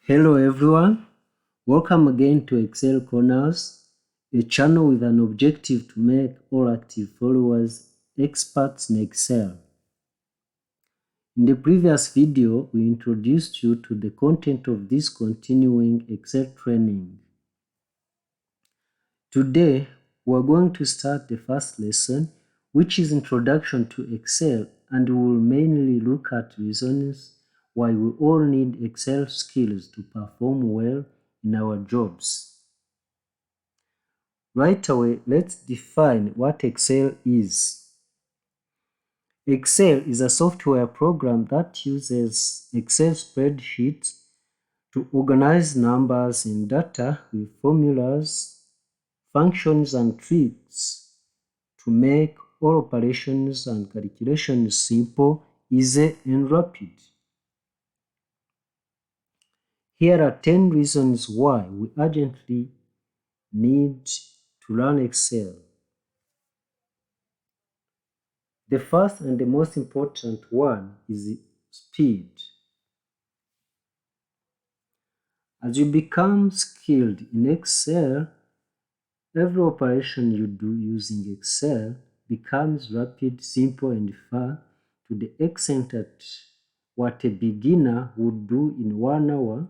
Hello everyone, welcome again to Excel Corners, a channel with an objective to make all active followers experts in Excel. In the previous video, we introduced you to the content of this continuing Excel training. Today, we are going to start the first lesson, which is Introduction to Excel, and we will mainly look at reasons why we all need Excel skills to perform well in our jobs. Right away, let's define what Excel is. Excel is a software program that uses Excel spreadsheets to organize numbers and data with formulas, functions, and tricks to make all operations and calculations simple, easy, and rapid. Here are 10 reasons why we urgently need to learn Excel. The first and the most important one is speed. As you become skilled in Excel, every operation you do using Excel becomes rapid, simple, and fun to the extent that what a beginner would do in 1 hour,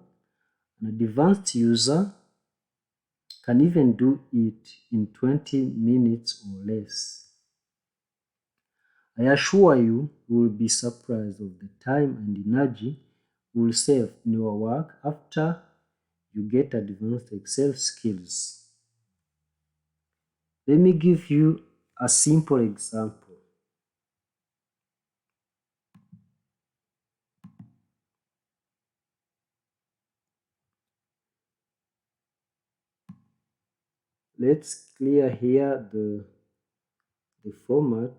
an advanced user can even do it in 20 minutes or less. I assure you will be surprised of the time and energy you will save in your work after you get advanced Excel skills. Let me give you a simple example. Let's clear here the format.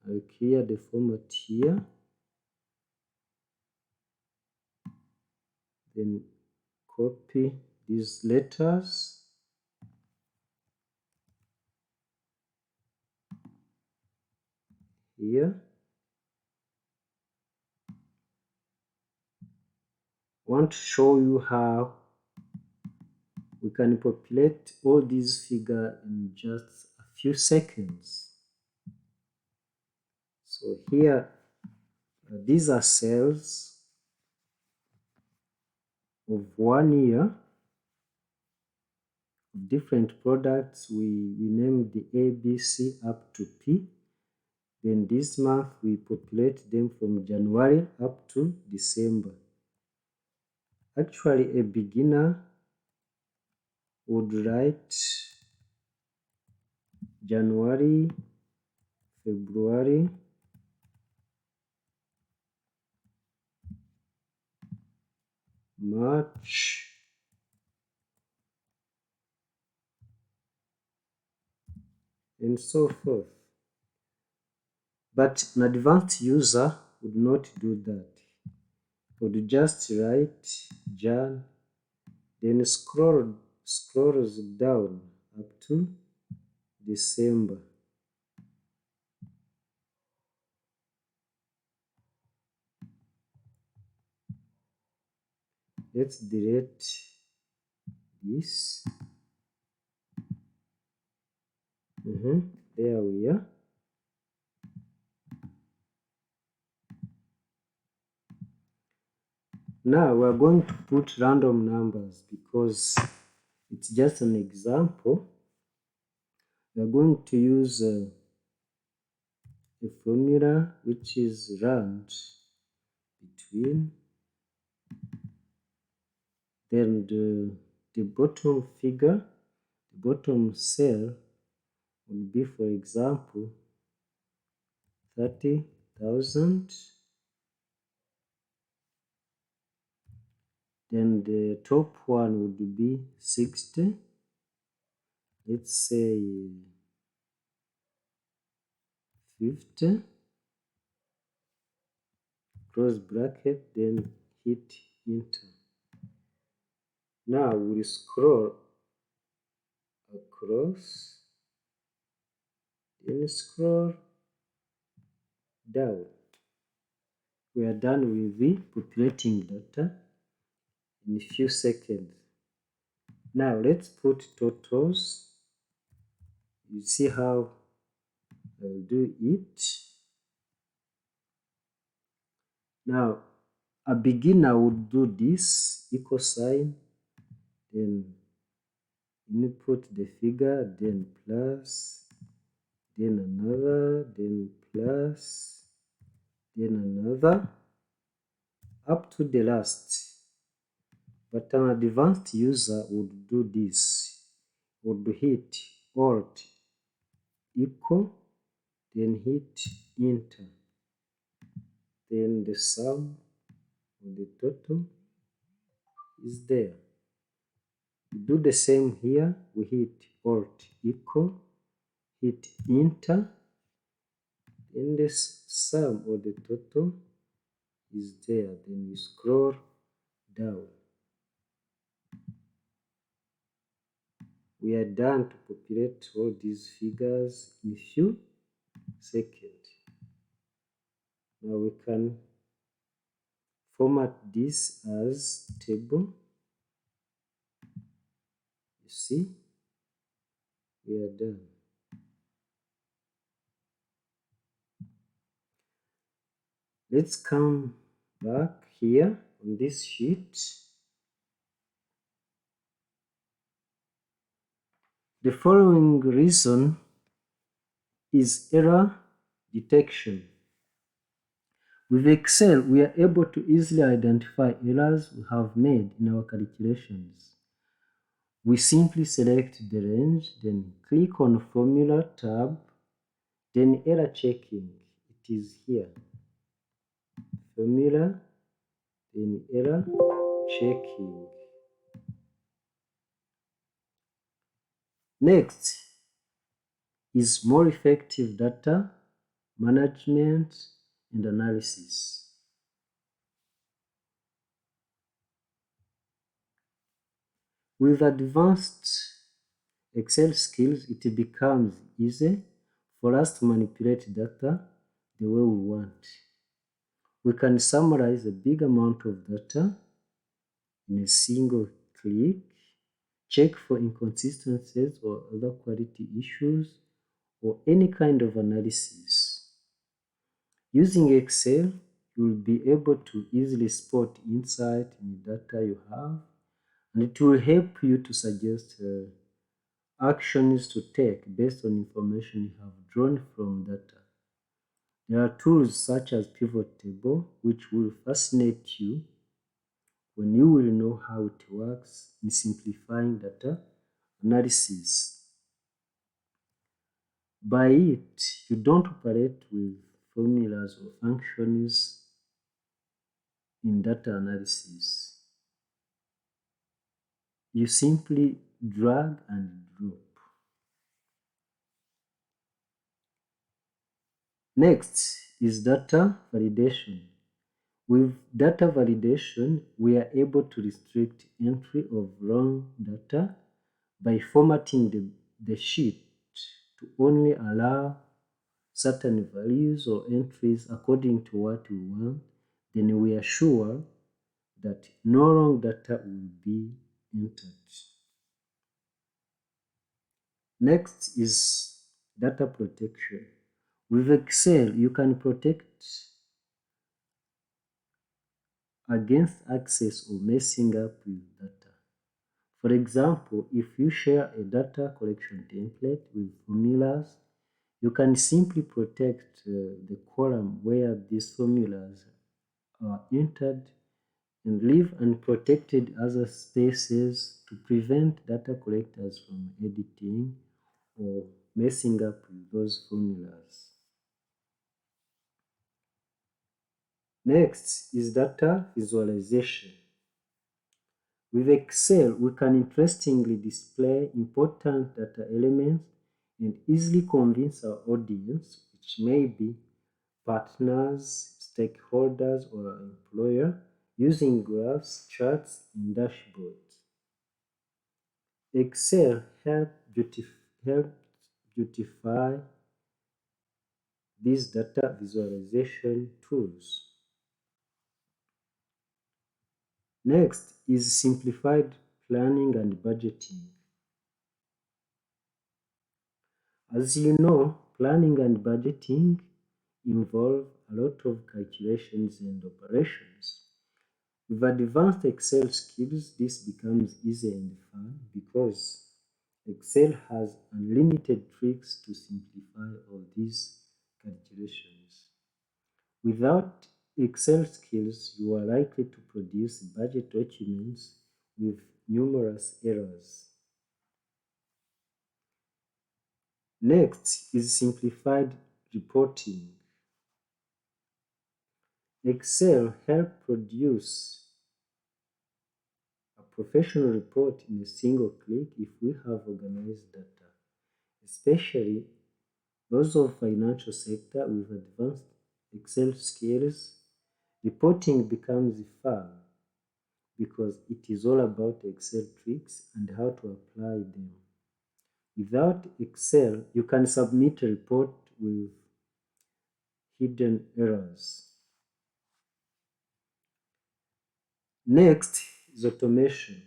I'll clear the format here. Then copy these letters. Here. I want to show you how we can populate all these figures in just a few seconds. So here, these are cells of 1 year of different products. We named the A, B, C up to P. Then this month we populate them from January up to December. Actually, a beginner would write January, February, March, and so forth. But an advanced user would not do that. Would just write Jan, then scrolls down up to December. Let's delete this. There we are. Now we're going to put random numbers because it's just an example. We're going to use a formula which is round between, then the bottom figure, the bottom cell would be, for example, 30,000. Then the top one would be 60. Let's say 50. Close bracket, then hit enter. Now we'll scroll across then scroll down. We are done with the populating data in a few seconds. Now let's put totals. You see how I'll do it. Now a beginner would do this equal sign, then input the figure, then plus, then another, then plus, then another, up to the last. But an advanced user would do this, would hit Alt equal, then hit enter. Then the sum of the total is there. We do the same here. We hit Alt equal, hit enter, then the sum of the total is there. Then we scroll down. We are done to populate all these figures in a few seconds. Now we can format this as table. You see, we are done. Let's come back here on this sheet. The following reason is error detection. With Excel, we are able to easily identify errors we have made in our calculations. We simply select the range, then click on Formula tab, then error checking. It is here. Formula, then error checking. Next is more effective data management and analysis. With advanced Excel skills, it becomes easy for us to manipulate data the way we want. We can summarize a big amount of data in a single click, check for inconsistencies or other quality issues, or any kind of analysis. Using Excel, you will be able to easily spot insight in the data you have, and it will help you to suggest actions to take based on information you have drawn from data. There are tools such as pivot table which will fascinate you when you will know how it works in simplifying data analysis. By it, you don't operate with formulas or functions in data analysis. You simply drag and drop. Next is data validation. With data validation, we are able to restrict entry of wrong data by formatting the sheet to only allow certain values or entries according to what we want. Then we are sure that no wrong data will be entered. Next is data protection. With Excel, you can protect against access or messing up with data. For example, if you share a data collection template with formulas, you can simply protect the column where these formulas are entered and leave unprotected other spaces to prevent data collectors from editing or messing up with those formulas. Next is data visualization. With Excel, we can interestingly display important data elements and easily convince our audience, which may be partners, stakeholders, or an employer, using graphs, charts, and dashboards. Excel helps beautify these data visualization tools. Next is simplified planning and budgeting. As you know, planning and budgeting involve a lot of calculations and operations. With advanced Excel skills, this becomes easy and fun because Excel has unlimited tricks to simplify all these calculations. Without Excel skills, you are likely to produce budget documents with numerous errors. Next is simplified reporting. Excel helps produce a professional report in a single click if we have organized data, especially those of financial sector with advanced Excel skills. Reporting becomes fun because it is all about Excel tricks and how to apply them. Without Excel, you can submit a report with hidden errors. Next is automation.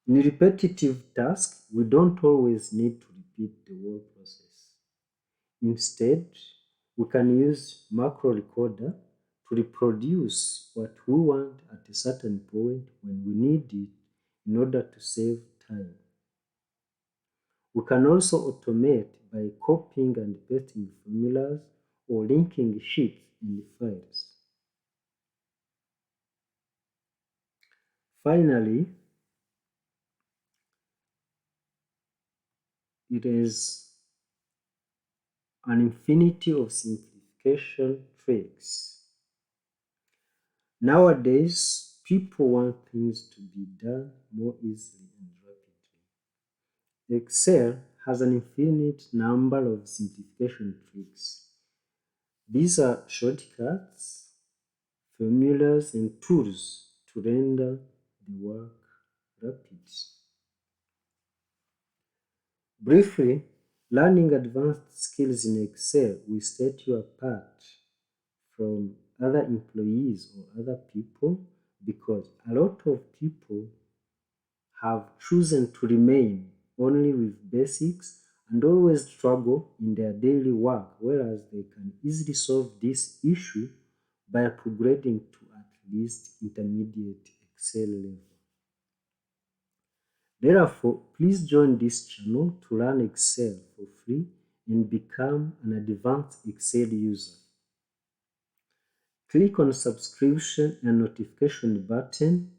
In repetitive tasks, we don't always need to repeat the whole process. Instead, we can use macro recorder to reproduce what we want at a certain point when we need it in order to save time. We can also automate by copying and pasting formulas or linking sheets and files. Finally, it is an infinity of simplification tricks. Nowadays, people want things to be done more easily and rapidly. Excel has an infinite number of simplification tricks. These are shortcuts, formulas, and tools to render the work rapid. Briefly, learning advanced skills in Excel will set you apart from other employees or other people because a lot of people have chosen to remain only with basics and always struggle in their daily work, whereas they can easily solve this issue by upgrading to at least intermediate Excel level. Therefore, please join this channel to learn Excel for free and become an advanced Excel user. Click on subscription and notification button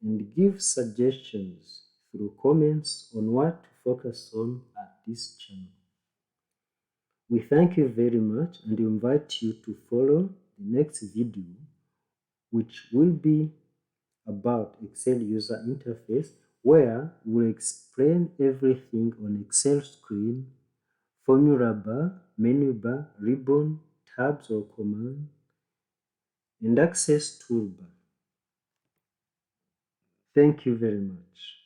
and give suggestions through comments on what to focus on at this channel. We thank you very much and invite you to follow the next video, which will be about Excel user interface, where we'll explain everything on Excel screen, formula bar, menu bar, ribbon, tabs or command, and access toolbar. Thank you very much.